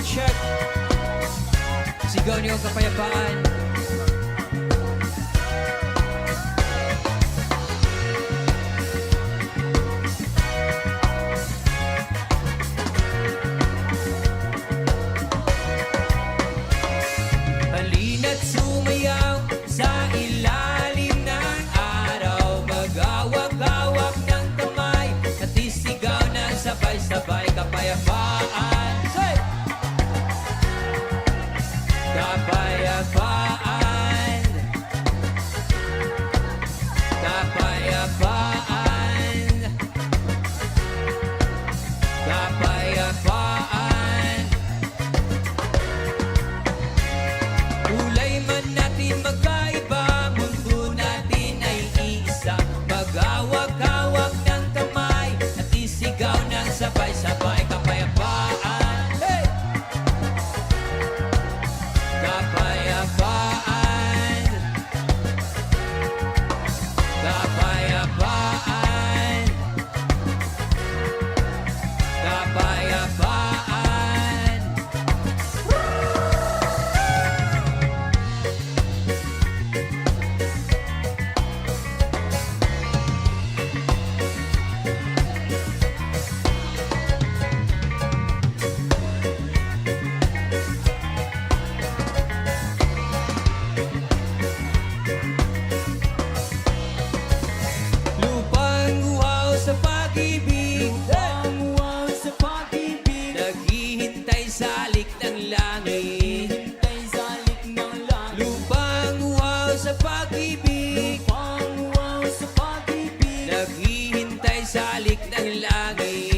check. Sigaw niyo ang kapayapaan. Halina't sumayaw sa ilalim ng araw. Magawak-awak ng kamay at isigaw ng sabay-sabay kapayapaan. Say! Kapayapaan, kapayapaan, kapayapaan. Kulay man natin magkaiba, mundo natin ay iisa. Magawak-awak ng kamay at isigaw ng sabay-sabay kapayapaan. Hey! Kapayapaan, kapayapaan, kapayapaan. Lupang uhaw sa pag-ibig, Ang wow sa pag-ibig, naghihintay sa alik ng langit. hintay sa alik ng langit. Lupang uhaw sa pag-ibig, Ang wow sa pag-ibig, naghihintay sa alik ng langit.